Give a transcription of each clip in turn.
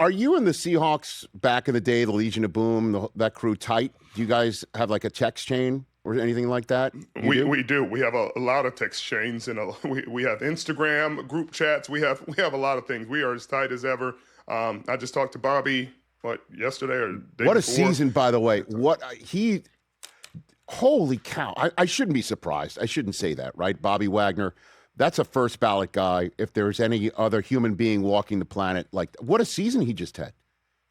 Are you and the Seahawks back in the day, the Legion of Boom, that crew tight? Do you guys have like a text chain or anything like that? We do. We have a lot of text chains, and we have Instagram group chats. We have a lot of things. We are as tight as ever. I just talked to Bobby yesterday or the day What a before. season, by the way. Holy cow. I shouldn't be surprised. I shouldn't say that, right? Bobby Wagner, that's a first ballot guy. If there's any other human being walking the planet, like what a season he just had.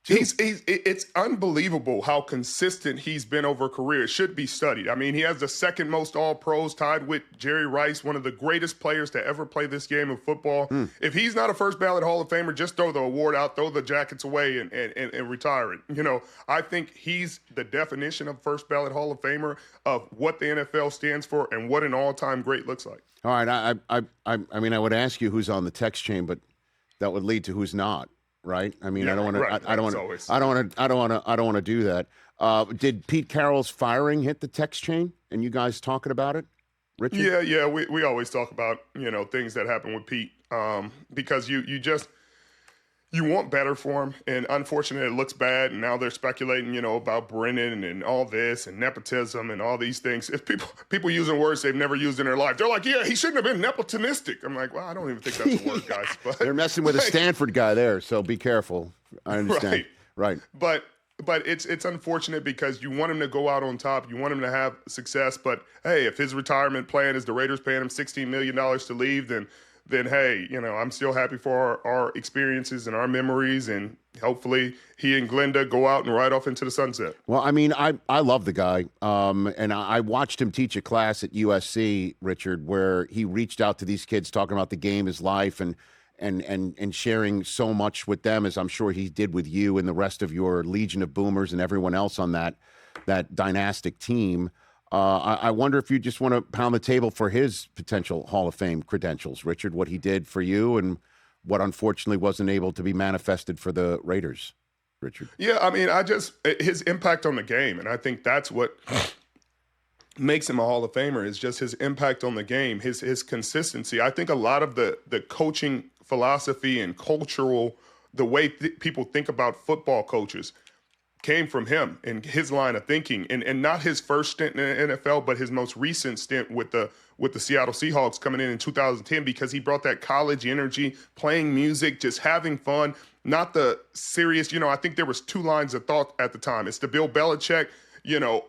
It's unbelievable how consistent he's been over a career. It should be studied. I mean, he has the second most All-Pros, tied with Jerry Rice, one of the greatest players to ever play this game of football. If he's not a first ballot Hall of Famer, just throw the award out, throw the jackets away, and retire it. You know, I think he's the definition of first ballot Hall of Famer of what the NFL stands for and what an all-time great looks like. All right, I mean, I would ask you who's on the text chain, but that would lead to who's not. Right? I mean, Yeah, I don't want to. right, I don't want to do that. Did Pete Carroll's firing hit the text chain? And you guys talking about it, Richard? Yeah. We always talk about things that happen with Pete because you want better for him, and unfortunately it looks bad. And now they're speculating, about Brennan and all this and nepotism and all these things. If people using words they've never used in their life, they're like, yeah, he shouldn't have been nepotistic. I'm like, well, I don't even think that's a word, guys. But they're messing with a Stanford guy there, so be careful. I understand. Right. But it's unfortunate because you want him to go out on top. You want him to have success. But hey, if his retirement plan is the Raiders paying him $16 million to leave, then hey, I'm still happy for our experiences and our memories, and hopefully he and Glenda go out and ride off into the sunset. Well, I mean, I love the guy, and I watched him teach a class at USC, Richard, where he reached out to these kids talking about the game, his life, and sharing so much with them, as I'm sure he did with you and the rest of your Legion of Boomers and everyone else on that dynastic team. I wonder if you just want to pound the table for his potential Hall of Fame credentials, Richard, what he did for you and what unfortunately wasn't able to be manifested for the Raiders, Richard. Yeah, I mean, his impact on the game, and I think that's what makes him a Hall of Famer is just his impact on the game, his consistency. I think a lot of the coaching philosophy and cultural, the way people think about football coaches came from him and his line of thinking, and not his first stint in the NFL, but his most recent stint with the Seattle Seahawks coming in 2010, because he brought that college energy, playing music, just having fun, not the serious, I think there was two lines of thought at the time. It's the Bill Belichick,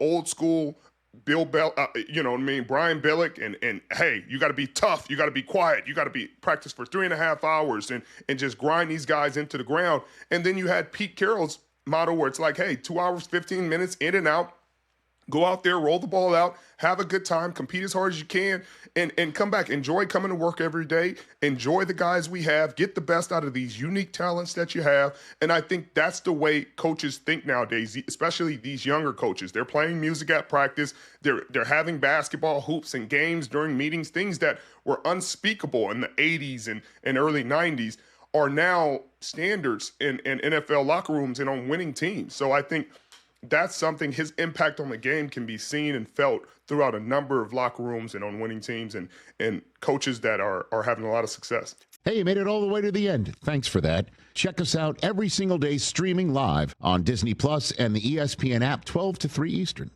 old school Brian Billick, and hey, you got to be tough, you got to be quiet, you got to be practice for 3.5 hours and just grind these guys into the ground. And then you had Pete Carroll's model where it's like, hey, 2 hours, 15 minutes, in and out, go out there, roll the ball out, have a good time, compete as hard as you can, and come back. Enjoy coming to work every day. Enjoy the guys we have. Get the best out of these unique talents that you have. And I think that's the way coaches think nowadays, especially these younger coaches. They're playing music at practice. They're having basketball hoops and games during meetings, things that were unspeakable in the 80s and early 90s. Are now standards in NFL locker rooms and on winning teams. So I think that's something, his impact on the game can be seen and felt throughout a number of locker rooms and on winning teams and coaches that are having a lot of success. Hey, you made it all the way to the end. Thanks for that. Check us out every single day streaming live on Disney Plus and the ESPN app 12 to 3 Eastern.